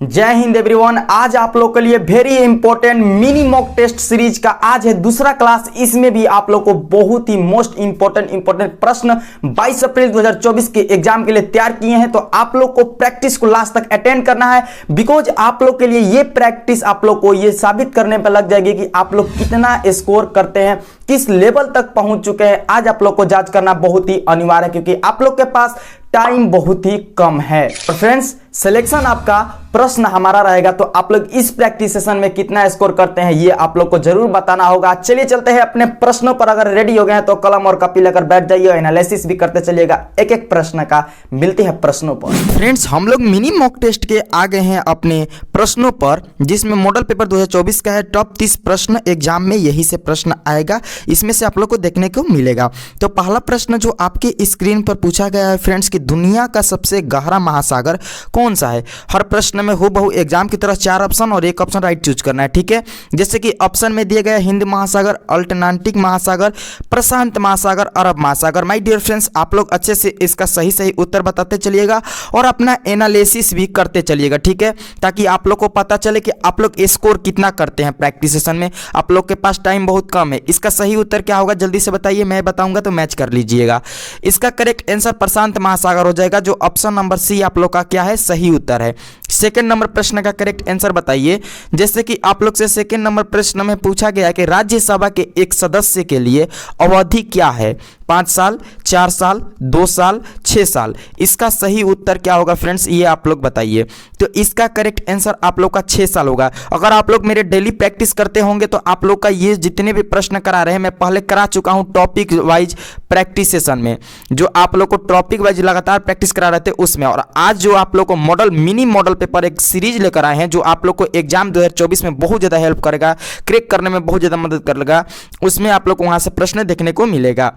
जय हिंद एवरीवन। आज आप लोग के लिए very important mini mock test series का आज है दूसरा क्लास। इसमें भी आप लोग को बहुत ही मोस्ट इंपॉर्टेंट प्रश्न 22 अप्रैल 2024 के एग्जाम के लिए तैयार किए हैं। तो आप लोग को प्रैक्टिस को लास्ट तक अटेंड करना है, बिकॉज आप लोग के लिए ये प्रैक्टिस आप लोग को ये साबित करने पर लग जाएगी कि आप लोग कितना स्कोर करते हैं, किस लेवल तक पहुंच चुके हैं। आज आप लोग को जांच करना बहुत ही अनिवार्य है, क्योंकि आप लोग के पास टाइम बहुत ही कम है। तो फ्रेंड्स, सिलेक्शन आपका प्रश्न हमारा रहेगा, तो आप लोग इस प्रैक्टिस सेशन में कितना स्कोर करते हैं ये आप लोग को जरूर बताना होगा। चलिए चलते हैं अपने प्रश्नों पर। अगर रेडी हो गए हैं तो कलम और कॉपी लेकर बैठ जाइए, एनालिसिस भी करते चलिएगा एक एक प्रश्न का। मिलते हैं प्रश्नों पर। फ्रेंड्स, हम लोग मिनी मॉक टेस्ट के आ गए हैं अपने प्रश्नों पर, जिसमें मॉडल पेपर 2024 का है। टॉप 30 प्रश्न एग्जाम में यही से प्रश्न आएगा, इसमें से आप लोग को देखने को मिलेगा। तो पहला प्रश्न जो आपके स्क्रीन पर पूछा गया है फ्रेंड्स, कि दुनिया का सबसे गहरा महासागर कौन सा है। हर प्रश्न में हूबहू एग्जाम की तरह 4 ऑप्शन और एक ऑप्शन राइट चूज करना है, ठीक है। जैसे कि ऑप्शन में दिया गया हिंद महासागर, अटलांटिक महासागर, प्रशांत महासागर, अरब महासागर। माय डियर फ्रेंड्स, आप लोग अच्छे से इसका सही उत्तर बताते चलिएगा और अपना एनालिसिस भी करते चलिएगा, ठीक है, ताकि आप लोग को पता चले कि आप लोग स्कोर कितना करते हैं प्रैक्टिस सेशन में। आप लोग के पास टाइम बहुत कम है। इसका सही उत्तर क्या होगा जल्दी से बताइए, मैं बताऊंगा तो मैच कर लीजिएगा। इसका करेक्ट आंसर प्रशांत महासागर हो जाएगा, जो ऑप्शन नंबर सी आप लोग का क्या है, सही उत्तर है। सेकंड नंबर प्रश्न का करेक्ट आंसर बताइए। जैसे कि आप लोग से सेकंड नंबर प्रश्न में पूछा गया कि राज्यसभा के एक सदस्य के लिए अवधि क्या है, 5 साल, 4 साल, 2 साल, 6 साल। इसका सही उत्तर क्या होगा फ्रेंड्स, ये आप लोग बताइए। तो इसका करेक्ट आंसर आप लोग का 6 साल होगा। अगर आप लोग मेरे डेली प्रैक्टिस करते होंगे तो आप लोग का ये जितने भी प्रश्न करा रहे हैं, मैं पहले करा चुका हूं टॉपिक वाइज प्रैक्टिस सेशन में, जो आप लोग को टॉपिक वाइज लगातार प्रैक्टिस करा रहे थे उसमें। और आज जो आप लोग को मॉडल मिनी मॉडल पेपर एक सीरीज लेकर आए हैं, जो आप लोग को एग्जाम 2024 में बहुत ज़्यादा हेल्प करेगा, क्रैक करने में बहुत ज़्यादा मदद करेगा, उसमें आप लोग को वहाँ से प्रश्न देखने को मिलेगा।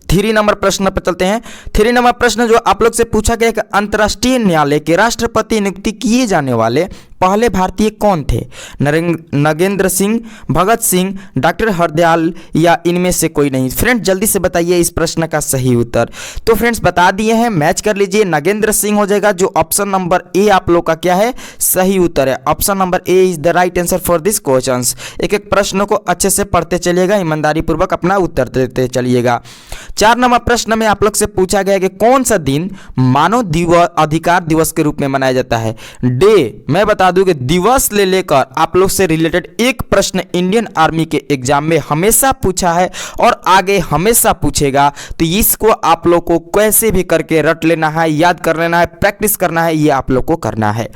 3 नंबर प्रश्न पर चलते हैं। 3 नंबर प्रश्न जो आप लोग से पूछा गया कि अंतर्राष्ट्रीय न्यायालय के राष्ट्रपति नियुक्ति किए जाने वाले पहले भारतीय कौन थे। नगेंद्र सिंह, भगत सिंह, डॉक्टर हरदयाल या इनमें से कोई नहीं। फ्रेंड्स, जल्दी से बताइए इस प्रश्न का सही उत्तर। तो फ्रेंड्स बता दिए हैं, मैच कर लीजिए। नगेंद्र सिंह हो जाएगा, जो ऑप्शन नंबर ए आप लोग का क्या है, सही उत्तर है। Option number A is the right answer for this question. एक एक प्रश्नों को अच्छे से पढ़ते चलिएगा, ईमानदारी पूर्वक अपना उत्तर देते चलिएगा। 4 नंबर प्रश्न में आप लोग से पूछा गया कि कौन सा दिन मानव अधिकार दिवस के रूप में मनाया जाता है। डे मैं बता दूं कि दिवस ले लेकर आप लोग से रिलेटेड एक प्रश्न इंडियन आर्मी के एग्जाम में हमेशा पूछा है और आगे हमेशा पूछेगा। तो इसको आप लोग को कैसे भी करके रट लेना है, याद कर लेना है, प्रैक्टिस करना है, ये आप लोग को करना है।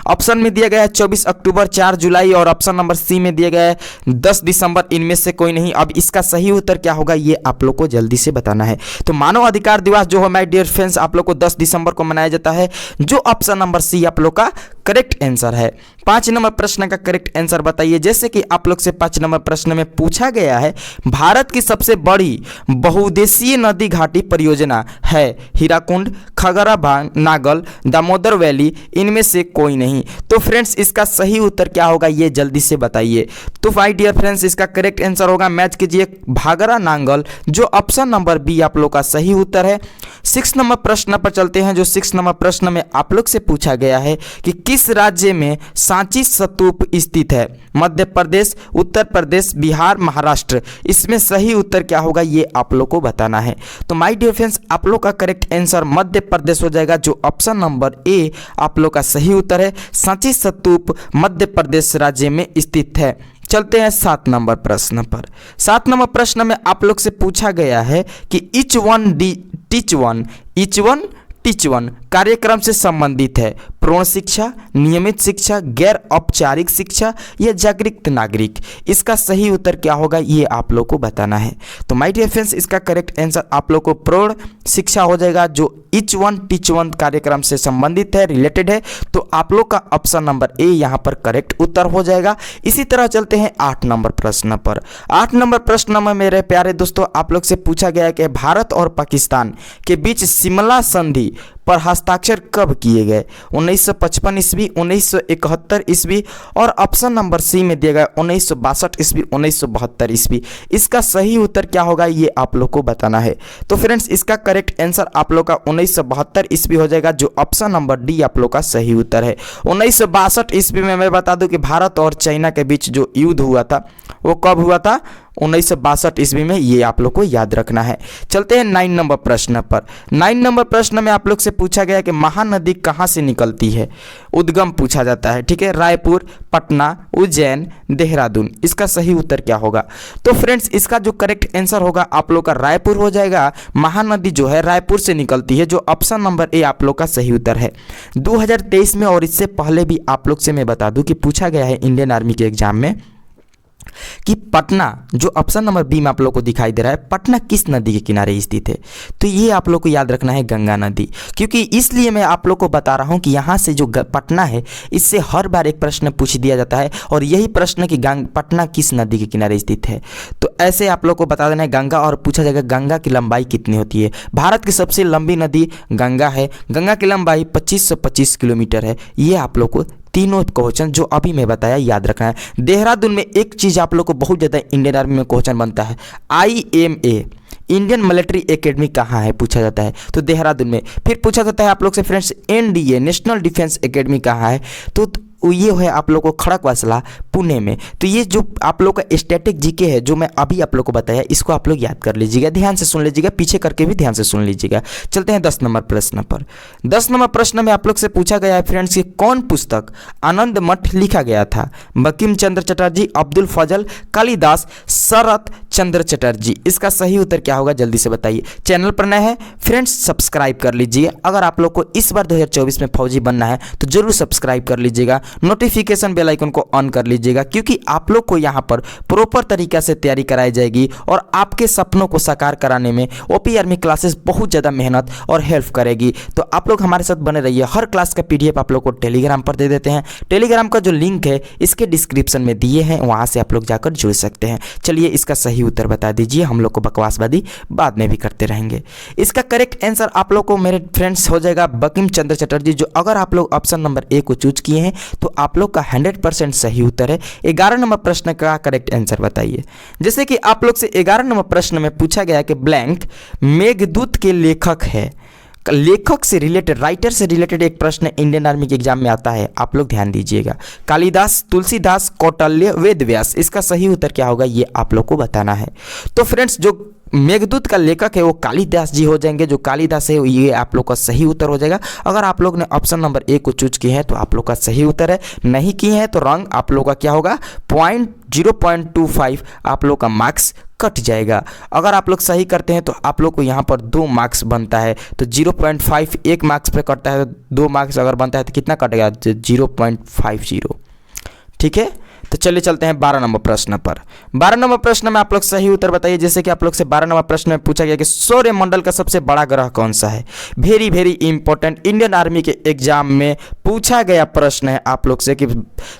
ऑप्शन में दिया गया है 24 अक्टूबर, 4 जुलाई और ऑप्शन नंबर सी में दिया गया है 10 दिसंबर, इनमें से कोई नहीं। अब इसका सही उत्तर क्या होगा ये आप लोग को जल्दी से बताना है। तो मानव अधिकार दिवस जो है माय डियर फ्रेंड्स आप लोग को 10 दिसंबर को मनाया जाता है, जो ऑप्शन नंबर सी आप लोग का करेक्ट आंसर है। 5 नंबर प्रश्न का करेक्ट आंसर बताइए। जैसे कि आप लोग से 5 नंबर प्रश्न में पूछा गया है, भारत की सबसे बड़ी बहुउद्देशीय नदी घाटी परियोजना है हीराकुंड, खगरा नागल, दामोदर वैली, इनमें से कोई नहीं। तो फ्रेंड्स इसका सही उत्तर क्या होगा ये जल्दी से बताइए। तो माय डियर फ्रेंड्स इसका करेक्ट आंसर होगा, मैच कीजिए, भागरा नांगल, जो ऑप्शन नंबर बी आप लोग का सही उत्तर है। 6 नंबर प्रश्न पर चलते हैं। जो 6 नंबर प्रश्न में आप लोग से पूछा गया है कि किस राज्य में सांची स्तूप स्थित है, मध्य प्रदेश, उत्तर प्रदेश, बिहार, महाराष्ट्र। इसमें सही उत्तर क्या होगा ये आप लोग को बताना है। तो माय डियर फ्रेंड्स आप लोग का करेक्ट आंसर मध्य प्रदेश हो जाएगा, जो ऑप्शन नंबर ए आप लोग का सही उत्तर है। सांची स्तूप मध्य प्रदेश राज्य में स्थित है। चलते हैं 7 नंबर प्रश्न पर। 7 नंबर प्रश्न में आप लोग से पूछा गया है कि ईच वन टीच वन कार्यक्रम से संबंधित है। पूर्ण शिक्षा, नियमित शिक्षा, गैर औपचारिक शिक्षा या जागरूक नागरिक। इसका सही उत्तर क्या होगा ये आप लोग को बताना है। तो माय डियर फ्रेंड्स इसका करेक्ट आंसर आप लोग को पूर्ण शिक्षा हो जाएगा, जो ईच वन टीच वन कार्यक्रम से संबंधित है, रिलेटेड है। तो आप लोग का ऑप्शन नंबर ए यहाँ पर करेक्ट उत्तर हो जाएगा। इसी तरह चलते हैं 8 नंबर प्रश्न पर। 8 नंबर प्रश्न में मेरे प्यारे दोस्तों आप लोग से पूछा गया है कि भारत और पाकिस्तान के बीच शिमला संधि पर हस्ताक्षर कब किए गए? 1955 ईस्वी, 1971 ईस्वी और ऑप्शन नंबर सी में दिया गया 1962 ईस्वी, 1972 ईस्वी। इसका सही उत्तर क्या होगा ये आप लोग को बताना है। तो फ्रेंड्स इसका करेक्ट आंसर आप लोग का 1972 ईस्वी हो जाएगा, जो ऑप्शन नंबर डी आप लोग का सही उत्तर है। 1962 ईस्वी में मैं बता दूं कि भारत और चाइना के बीच जो युद्ध हुआ था वो कब हुआ था? 1962 ईस्वी में, ये आप लोग को याद रखना है। चलते हैं 9 नंबर प्रश्न पर। 9 नंबर प्रश्न में आप लोग से पूछा गया कि महानदी कहाँ से निकलती है? उद्गम पूछा जाता है, ठीक है, रायपुर, पटना, उज्जैन, देहरादून। इसका सही उत्तर क्या होगा? तो फ्रेंड्स इसका जो करेक्ट आंसर होगा आप लोग का रायपुर हो जाएगा। महानदी जो है रायपुर से निकलती है, जो ऑप्शन नंबर ए आप लोग का सही उत्तर है। 2023 में और इससे पहले भी आप लोग से मैं बता दूं कि पूछा गया है इंडियन आर्मी के एग्जाम में कि पटना, जो ऑप्शन नंबर बी में आप लोग को दिखाई दे रहा है, पटना किस नदी के किनारे स्थित है? तो ये आप लोग को याद रखना है गंगा नदी, क्योंकि इसलिए मैं आप लोग को बता रहा हूँ कि यहाँ से जो पटना है इससे हर बार एक प्रश्न पूछ दिया जाता है और यही प्रश्न कि पटना किस नदी के किनारे स्थित है। तो ऐसे आप लोग को बता देना है गंगा, और पूछा जाएगा गंगा की लंबाई कितनी होती है? भारत की सबसे लंबी नदी गंगा है, गंगा की लंबाई 2525 किलोमीटर है। ये आप लोग को तीनों क्वेश्चन जो अभी मैं बताया याद रखना है। देहरादून में एक चीज़ आप लोग को बहुत ज़्यादा इंडियन आर्मी में क्वेश्चन बनता है, IMA इंडियन मिलिट्री एकेडमी कहाँ है पूछा जाता है, तो देहरादून में। फिर पूछा जाता है आप लोग से friends NDA national defence academy कहाँ है, तो ये है आप लोग को खड़गवासला पुणे में। तो ये जो आप लोग का स्टैटिक जीके है जो मैं अभी आप लोग को बताया, इसको आप लोग याद कर लीजिएगा, ध्यान से सुन लीजिएगा, पीछे करके भी ध्यान से सुन लीजिएगा। चलते हैं 10 नंबर प्रश्न पर। 10 नंबर प्रश्न में आप लोग से पूछा गया है फ्रेंड्स कि कौन पुस्तक आनंद मठ लिखा गया था? बंकिम चंद्र चटर्जी, अब्दुल फजल, कालिदास, शरत चंद्र चटर्जी। इसका सही उत्तर क्या होगा जल्दी से बताइए। चैनल पर नए हैं फ्रेंड्स सब्सक्राइब कर लीजिए। अगर आप लोग को इस बार 2024 में फौजी बनना है तो जरूर सब्सक्राइब कर लीजिएगा, नोटिफिकेशन बेल आइकन को ऑन कर लीजिएगा, क्योंकि आप लोग को यहाँ पर प्रॉपर तरीका से तैयारी कराई जाएगी और आपके सपनों को साकार कराने में ओपी आर्मी क्लासेस बहुत ज़्यादा मेहनत और हेल्प करेगी। तो आप लोग हमारे साथ बने रहिए। हर क्लास का PDF आप लोग को टेलीग्राम पर दे देते हैं। टेलीग्राम का जो लिंक है इसके डिस्क्रिप्शन में दिए हैं, वहाँ से आप लोग जाकर जुड़ सकते हैं। चलिए इसका सही उत्तर बता दीजिए, हम लोग को बकवासबादी बाद में भी करते रहेंगे। इसका करेक्ट आंसर आप लोग को मेरे फ्रेंड्स हो जाएगा बंकिम चंद्र चटर्जी, जो अगर आप लोग ऑप्शन नंबर ए को चूज किए हैं तो आप लोग का 100% सही उत्तर है। 11 नंबर प्रश्न का करेक्ट आंसर बताइए। जैसे कि आप लोग से 11 नंबर प्रश्न में पूछा गया कि ब्लैंक मेघदूत के लेखक है। लेखक से रिलेटेड, राइटर से रिलेटेड एक प्रश्न इंडियन आर्मी के एग्जाम में आता है, आप लोग ध्यान दीजिएगा। कालिदास, तुलसीदास, कौटिल्य, वेदव्यास। इसका सही उत्तर क्या होगा ये आप लोग को बताना है। तो फ्रेंड्स जो मेघदूत का लेखक है वो कालिदास जी हो जाएंगे। जो कालिदास है ये आप लोग का सही उत्तर हो जाएगा। अगर आप लोग ने ऑप्शन नंबर ए को चूज किए हैं तो आप लोग का सही उत्तर है, नहीं किए हैं तो रॉन्ग। आप लोग का क्या होगा 0.25 आप लोग का मार्क्स कट जाएगा। अगर आप लोग सही करते हैं तो आप लोग को यहाँ पर 2 मार्क्स बनता है। तो 0.5 एक मार्क्स पे कटता है, तो 2 मार्क्स अगर बनता है तो कितना कटेगा 0.50। ठीक है, तो चलिए चलते हैं 12 नंबर प्रश्न पर। 12 नंबर प्रश्न में आप लोग सही उत्तर बताइए। जैसे कि आप लोग से 12 नंबर प्रश्न में पूछा गया कि सौरमंडल का सबसे बड़ा ग्रह कौन सा है। Very very important Indian army के एग्जाम में पूछा गया प्रश्न है आप लोग से कि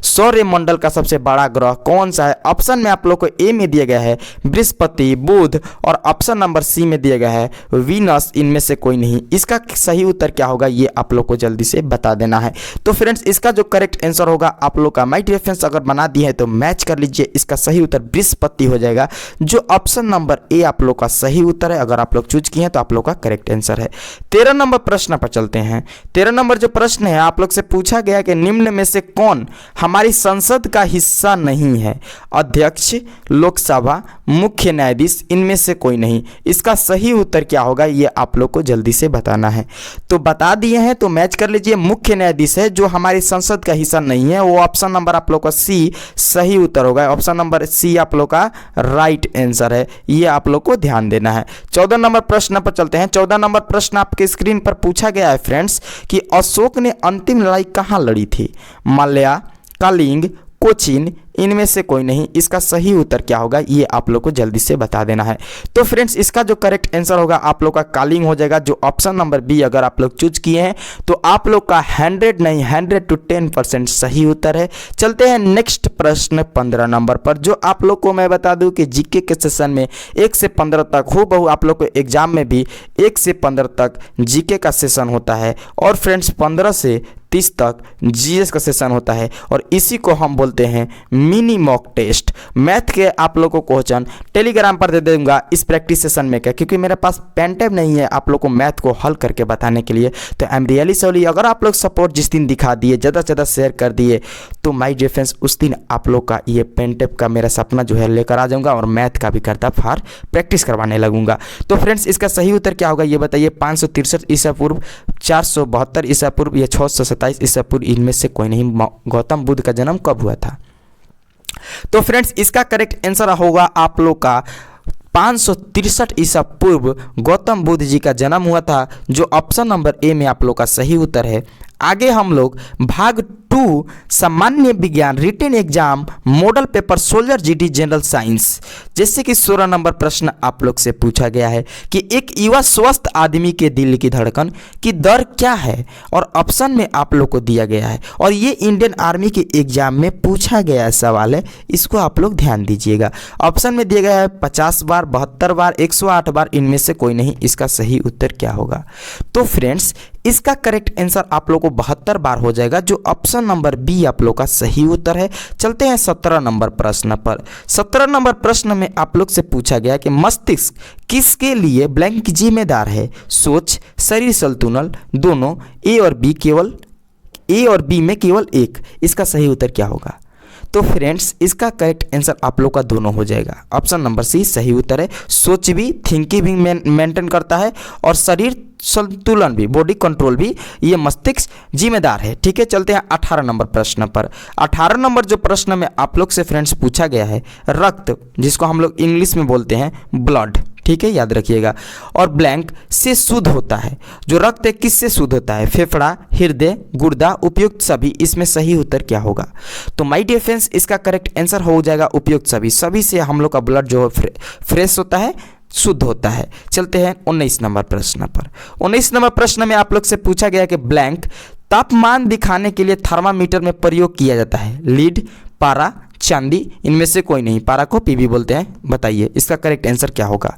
सौरमंडल का सबसे बड़ा ग्रह कौन सा है। ऑप्शन में आप लोग को ए में दिया गया है बृहस्पति, बुध, और ऑप्शन नंबर सी में दिया गया है वीनस। इनमें से कोई नहीं। इसका सही उत्तर क्या होगा ये आप लोग को जल्दी से बता देना है। तो फ्रेंड्स इसका जो करेक्ट आंसर होगा आप लोग का माइट रेफरेंस अगर बना दिए है तो मैच कर लीजिए। इसका सही उत्तर बृहस्पति हो जाएगा, जो ऑप्शन नंबर ए आप लोग का सही उत्तर है। अगर आप लोग चूज किए हैं तो आप लोग का करेक्ट आंसर है। 13 नंबर प्रश्न पर चलते हैं। 13 नंबर जो प्रश्न है आप लोग से पूछा गया कि निम्न में से कौन हमारी संसद का हिस्सा नहीं है। अध्यक्ष, लोकसभा, मुख्य न्यायाधीश, इनमें से कोई नहीं। इसका सही उत्तर क्या होगा ये आप लोग को जल्दी से बताना है। तो बता दिए हैं तो मैच कर लीजिए। मुख्य न्यायाधीश है जो हमारी संसद का हिस्सा नहीं है, वो ऑप्शन नंबर आप लोग का सी सही उत्तर होगा। ऑप्शन नंबर सी आप लोग का राइट आंसर है, ये आप लोग को ध्यान देना है। 14 नंबर प्रश्न पर चलते हैं। 14 नंबर प्रश्न आपके स्क्रीन पर पूछा गया है फ्रेंड्स कि अशोक ने अंतिम लड़ाई कहाँ लड़ी थी। मल्ल्या, कलिंग, कोचिन, इनमें से कोई नहीं। इसका सही उत्तर क्या होगा ये आप लोग को जल्दी से बता देना है। तो फ्रेंड्स इसका जो करेक्ट आंसर होगा आप लोग का कॉलिंग हो जाएगा, जो ऑप्शन नंबर बी अगर आप लोग चूज किए हैं तो आप लोग का 100 नहीं 100 to 10% सही उत्तर है। चलते हैं नेक्स्ट प्रश्न 15 नंबर पर, जो आप लोग को मैं बता दूं कि जीके के सेशन में 1 से 15 तक हूबहू आप लोग को एग्जाम में भी 1 से 15 तक जीके का सेशन होता है, और फ्रेंड्स 15 से 30 तक जीएस का सेशन होता है, और इसी को हम बोलते हैं मिनी मॉक टेस्ट। मैथ के आप लोगों को क्वेश्चन टेलीग्राम पर दे दूंगा इस प्रैक्टिस सेशन में, क्या क्योंकि मेरे पास पेन टैब नहीं है आप लोग को मैथ को हल करके बताने के लिए। तो आई एम रियली सॉरी, अगर आप लोग सपोर्ट जिस दिन दिखा दिए, ज़्यादा से ज़्यादा शेयर कर दिए, तो माय डियर फ्रेंड्स उस दिन आप लोग का ये पेन टैब का मेरा सपना जो है लेकर आ जाऊँगा, और मैथ का भी करता फार प्रैक्टिस करवाने लगूंगा। तो फ्रेंड्स इसका सही उत्तर क्या होगा ये बताइए। 563 ईसा पूर्व, 472 ईसा पूर्व या 627 ईसा पूर्व, इनमें से कोई नहीं। गौतम बुद्ध का जन्म कब हुआ था? तो फ्रेंड्स इसका करेक्ट आंसर होगा आप लोग का 563 ईसा पूर्व गौतम बुद्ध जी का जन्म हुआ था, जो ऑप्शन नंबर ए में आप लोग का सही उत्तर है। आगे हम लोग भाग 2 सामान्य विज्ञान written exam model paper soldier GD general science, जैसे कि 16 नंबर प्रश्न आप लोग से पूछा गया है कि एक युवा स्वस्थ आदमी के दिल की धड़कन की दर क्या है, और ऑप्शन में आप लोग को दिया गया है, और ये इंडियन आर्मी के एग्जाम में पूछा गया सवाल है, इसको आप लोग ध्यान दीजिएगा। ऑप्शन में दिया गया है 50 बार, 72 बार, 108 बार, इनमें से कोई नहीं। इसका सही उत्तर क्या होगा? तो फ्रेंड्स इसका करेक्ट आंसर आप लोग को 72 बार हो जाएगा, जो ऑप्शन नंबर बी आप लोग का सही उत्तर है। चलते हैं 17 नंबर प्रश्न पर। 17 नंबर प्रश्न में आप लोग से पूछा गया कि मस्तिष्क किसके लिए ब्लैंक जिम्मेदार है? सोच, शरीर संतुलन, दोनों, ए और बी केवल, ए और बी में केवल एक। इसका सही उत्तर क्या होगा? तो फ्रेंड्स इसका करेक्ट आंसर आप लोग का दोनों हो जाएगा। ऑप्शन नंबर सी सही उत्तर है। सोच भी, थिंकिंग भी मेंटेन करता है, और शरीर संतुलन भी, बॉडी कंट्रोल भी, ये मस्तिष्क जिम्मेदार है। ठीक है, चलते हैं 18 नंबर प्रश्न पर। 18 नंबर जो प्रश्न में आप लोग से फ्रेंड्स पूछा गया है, रक्त जिसको हम लोग इंग्लिश में बोलते हैं ब्लड, ठीक है याद रखिएगा, और ब्लैंक से शुद्ध होता है। जो रक्त है किससे शुद्ध होता है? फेफड़ा, हृदय, गुर्दा, उपयुक्त सभी। इसमें सही उत्तर क्या होगा? तो माय डियर फ्रेंड्स इसका करेक्ट आंसर हो जाएगा उपयुक्त सभी। सभी से हम लोग का ब्लड जो फ्रेश होता है, शुद्ध होता है। चलते हैं 19 नंबर प्रश्न पर। 19 नंबर प्रश्न में आप लोग से पूछा गया कि ब्लैंक तापमान दिखाने के लिए थर्मामीटर में प्रयोग किया जाता है। लीड, पारा, चांदी, इनमें से कोई नहीं। पारा को पी भी बोलते हैं। बताइए इसका करेक्ट आंसर क्या होगा?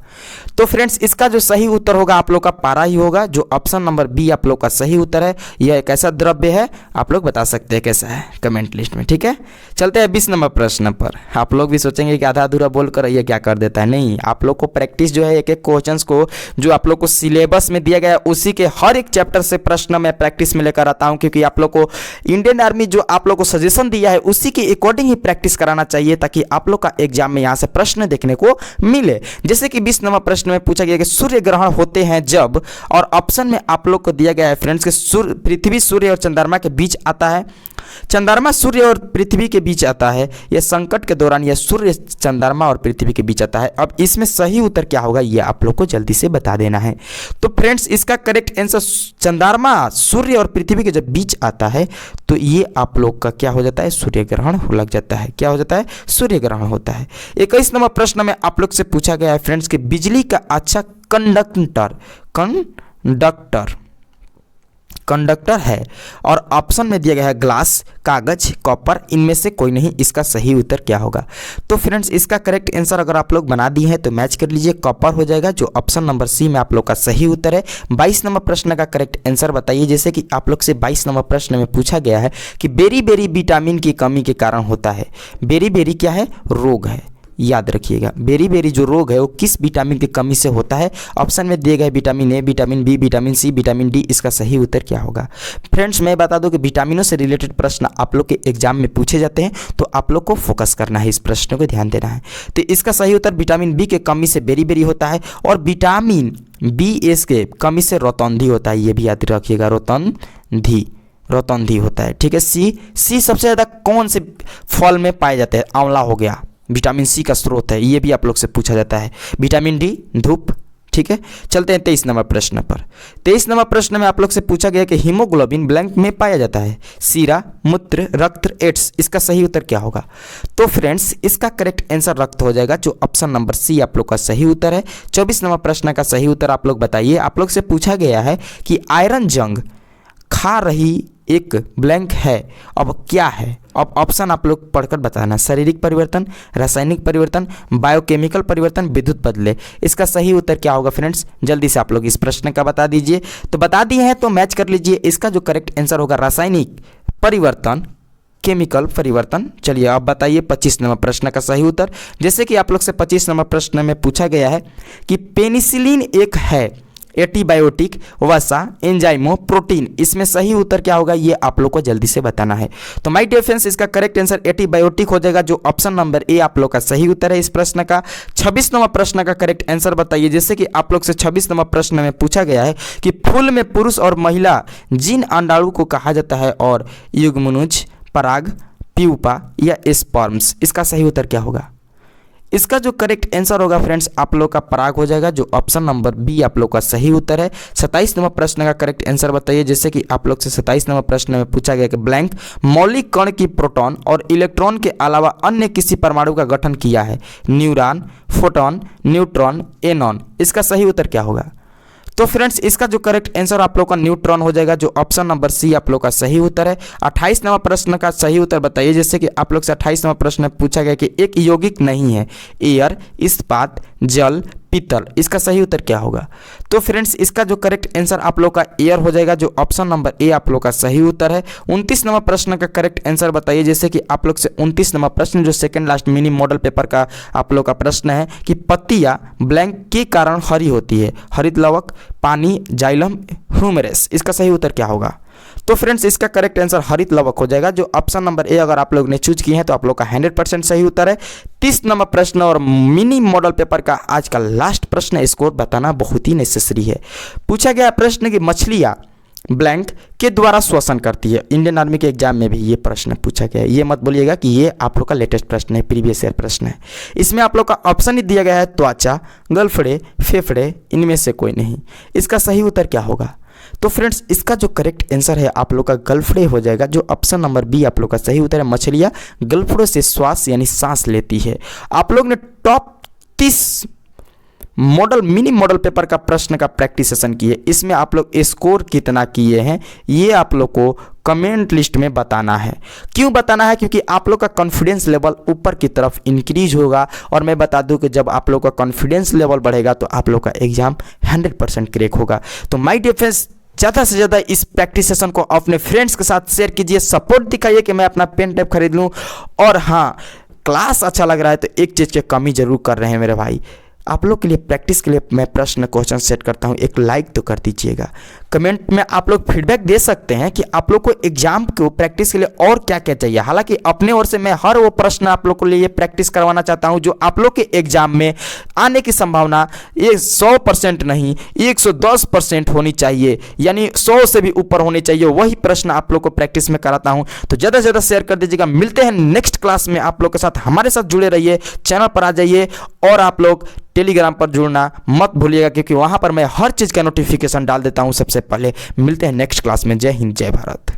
तो फ्रेंड्स इसका जो सही उत्तर होगा आप लोग का पारा ही होगा, जो ऑप्शन नंबर बी आप लोग का सही उत्तर है। यह एक ऐसा द्रव्य है, आप लोग बता सकते हैं कैसा है कमेंट लिस्ट में। ठीक है, चलते हैं 20 नंबर प्रश्न पर। आप लोग भी सोचेंगे कि आधा अधूरा बोल कर ये क्या कर देता है। नहीं, आप लोग को प्रैक्टिस जो है एक एक क्वेश्चंस को जो आप लोग को सिलेबस में दिया गया है उसी के हर एक चैप्टर से प्रश्न मैं प्रैक्टिस में लेकर आता हूँ, क्योंकि आप लोग को इंडियन आर्मी जो आप लोग को सजेशन दिया है उसी के अकॉर्डिंग ही प्रैक्टिस कराना चाहिए, ताकि आप लोग का एग्जाम में यहाँ से प्रश्न देखने को मिले। जैसे कि 20 नंबर प्रश्न में पूछा गया कि सूर्य ग्रहण होते हैं जब, और ऑप्शन में आप लोग को दिया गया है फ्रेंड्स कि पृथ्वी सूर्य और चंद्रमा के बीच आता है, चंद्रमा सूर्य और पृथ्वी के बीच आता है, यह संकट के दौरान, यह सूर्य चंद्रमा और पृथ्वी के बीच आता है। अब इसमें सही उत्तर क्या होगा ये आप लोग को जल्दी से बता देना है। तो फ्रेंड्स इसका करेक्ट आंसर चंद्रमा सूर्य और पृथ्वी के जब बीच आता है तो ये आप लोग का क्या हो जाता है? सूर्य ग्रहण लग जाता है। क्या हो जाता है? सूर्य ग्रहण होता है। 21 नंबर प्रश्न में आप लोग से पूछा गया है फ्रेंड्स कि बिजली का अच्छा कंडक्टर है, और ऑप्शन में दिया गया है ग्लास, कागज, कॉपर, इनमें से कोई नहीं। इसका सही उत्तर क्या होगा? तो फ्रेंड्स इसका करेक्ट आंसर अगर आप लोग बना दिए हैं तो मैच कर लीजिए, कॉपर हो जाएगा, जो ऑप्शन नंबर सी में आप लोग का सही उत्तर है। 22 नंबर प्रश्न का करेक्ट आंसर बताइए। जैसे कि आप लोग से 22 नंबर प्रश्न में पूछा गया है कि बेरी बेरी विटामिन की कमी के कारण होता है। बेरी बेरी क्या है? रोग है, याद रखिएगा। बेरी बेरी जो रोग है वो किस विटामिन की कमी से होता है? ऑप्शन में दिए गए vitamin A, vitamin B, vitamin C, vitamin D. इसका सही उत्तर क्या होगा? फ्रेंड्स मैं बता दूं कि विटामिनों से रिलेटेड प्रश्न आप लोग के एग्जाम में पूछे जाते हैं, तो आप लोग को फोकस करना है, इस प्रश्न को ध्यान देना है। तो इसका सही उत्तर विटामिन बी के कमी से बेरी बेरी होता है, और विटामिन बी एस के कमी से रोतौंधी होता है। ये भी याद रखिएगा, रोतौंधी होता है। ठीक है, सी सबसे ज़्यादा कौन से फल में पाए जाते हैं? आंवला हो गया, विटामिन सी का स्रोत है, ये भी आप लोग से पूछा जाता है। विटामिन डी धूप, ठीक है, चलते हैं 23 नंबर प्रश्न पर। 23 नंबर प्रश्न में आप लोग से पूछा गया कि हीमोग्लोबिन ब्लैंक में पाया जाता है, सीरा, मूत्र, रक्त, एड्स। इसका सही उत्तर क्या होगा? तो फ्रेंड्स इसका करेक्ट आंसर रक्त हो जाएगा, जो ऑप्शन नंबर सी आप लोग का सही उत्तर है। 24 नंबर प्रश्न का सही उत्तर आप लोग बताइए। आप लोग से पूछा गया है कि आयरन जंग खा रही एक ब्लैंक है, अब क्या है? अब ऑप्शन आप लोग पढ़कर बताना। शारीरिक परिवर्तन, रासायनिक परिवर्तन, बायोकेमिकल परिवर्तन, विद्युत बदले। इसका सही उत्तर क्या होगा फ्रेंड्स? जल्दी से आप लोग इस प्रश्न का बता दीजिए। तो बता दिए हैं तो मैच कर लीजिए। इसका जो करेक्ट आंसर होगा रासायनिक परिवर्तन, केमिकल परिवर्तन। चलिए अब बताइए 25 नंबर प्रश्न का सही उत्तर। जैसे कि आप लोग से 25 नंबर प्रश्न में पूछा गया है कि पेनिसिलिन एक है एंटीबायोटिक, वसा, एंजाइमो, प्रोटीन। इसमें सही उत्तर क्या होगा ये आप लोग को जल्दी से बताना है। तो माय डियर फ्रेंड्स इसका करेक्ट आंसर एंटीबायोटिक हो जाएगा, जो ऑप्शन नंबर ए आप लोग का सही उत्तर है इस प्रश्न का। 26 नंबर प्रश्न का करेक्ट आंसर बताइए। जैसे कि आप लोग से 26 नंबर प्रश्न में पूछा गया है कि फूल में पुरुष और महिला जिन अंडाणु को कहा जाता है और युग्मनुज, पराग, प्यूपा या स्पर्म्स। इसका सही उत्तर क्या होगा? इसका जो करेक्ट आंसर होगा फ्रेंड्स आप लोग का पराग हो जाएगा, जो ऑप्शन नंबर बी आप लोग का सही उत्तर है। 27 नंबर प्रश्न का करेक्ट आंसर बताइए। जैसे कि आप लोग से 27 नंबर प्रश्न में पूछा गया कि ब्लैंक मौलिक कण की प्रोटॉन और इलेक्ट्रॉन के अलावा अन्य किसी परमाणु का गठन किया है, न्यूरॉन, फोटॉन, न्यूट्रॉन, एनॉन। इसका सही उत्तर क्या होगा? तो फ्रेंड्स इसका जो करेक्ट आंसर आप लोग का न्यूट्रॉन हो जाएगा, जो ऑप्शन नंबर सी आप लोग का सही उत्तर है। 28 नंबर प्रश्न का सही उत्तर बताइए। जैसे कि आप लोग से 28 नंबर प्रश्न में पूछा गया कि एक यौगिक नहीं है, एयर, इस्पात, जल, पीतल। इसका सही उत्तर क्या होगा? तो फ्रेंड्स इसका जो करेक्ट आंसर आप लोग का एयर हो जाएगा, जो ऑप्शन नंबर ए आप लोग का सही उत्तर है। 29 नंबर प्रश्न का करेक्ट आंसर बताइए। जैसे कि आप लोग से 29 नंबर प्रश्न जो second last mini model paper का आप लोग का प्रश्न है कि पत्तियां ब्लैंक के कारण हरी होती है, हरित लवक, पानी, जाइलम, ह्यूमरस। इसका सही उत्तर क्या होगा? तो फ्रेंड्स इसका करेक्ट आंसर हरित लवक हो जाएगा, जो ऑप्शन नंबर ए अगर आप लोग ने चूज किए हैं तो आप लोग का 100% सही उत्तर है। 30 नंबर प्रश्न और मिनी मॉडल पेपर का आज का लास्ट प्रश्न स्कोर बताना बहुत ही नेसेसरी है। पूछा गया प्रश्न कि मछलियां ब्लैंक के द्वारा श्वसन करती है। इंडियन आर्मी के एग्जाम में भी ये प्रश्न पूछा गया है। ये मत बोलिएगा कि ये आप लोग का लेटेस्ट प्रश्न है, प्रीवियस ईयर प्रश्न है। इसमें आप लोग का ऑप्शन ही दिया गया है त्वचा, गलफड़े, फेफड़े, इनमें से कोई नहीं। इसका सही उत्तर क्या होगा? तो फ्रेंड्स इसका जो करेक्ट आंसर है आप लोग का गलफड़े हो जाएगा, जो ऑप्शन नंबर बी आप लोग का सही उत्तर है। मछलियां गलफड़ों से श्वास यानी सांस लेती है। आप लोग ने top 30 model mini model paper का प्रश्न का प्रैक्टिस सेशन किए। इसमें आप लोग स्कोर कितना किए हैं ये आप लोग को कमेंट लिस्ट में बताना है। क्यों बताना है? क्योंकि आप लोग का कॉन्फिडेंस लेवल ऊपर की तरफ इंक्रीज होगा। और मैं बता दूं कि जब आप लोग का कॉन्फिडेंस लेवल बढ़ेगा तो आप लोग का एग्जाम 100% क्रैक होगा। तो माय डियर फ्रेंड्स ज़्यादा से ज़्यादा इस प्रैक्टिस सेशन को अपने फ्रेंड्स के साथ शेयर कीजिए, सपोर्ट दिखाइए कि मैं अपना पेन टेप खरीद लूँ। और हाँ, क्लास अच्छा लग रहा है तो एक चीज़ की कमी जरूर कर रहे हैं मेरे भाई। आप लोग के लिए प्रैक्टिस के लिए मैं प्रश्न क्वेश्चन सेट करता हूं, एक लाइक तो कर दीजिएगा। कमेंट में आप लोग फीडबैक दे सकते हैं कि आप लोग को एग्जाम को प्रैक्टिस के लिए और क्या क्या चाहिए। हालांकि अपने ओर से मैं हर वो प्रश्न आप लोग को लिए प्रैक्टिस करवाना चाहता हूं जो आप लोग के एग्जाम में आने की संभावना ये 100% नहीं 110% होनी चाहिए, यानी 100 से भी ऊपर होनी चाहिए। वही प्रश्न आप लोग को प्रैक्टिस में कराता हूँ। तो ज़्यादा से ज़्यादा शेयर कर दीजिएगा। मिलते हैं नेक्स्ट क्लास में। आप लोग के साथ हमारे साथ जुड़े रहिए, चैनल पर आ जाइए और आप लोग टेलीग्राम पर जुड़ना मत भूलिएगा, क्योंकि वहां पर मैं हर चीज़ का नोटिफिकेशन डाल देता हूं सबसे पहले। मिलते हैं नेक्स्ट क्लास में। जय हिंद, जय भारत।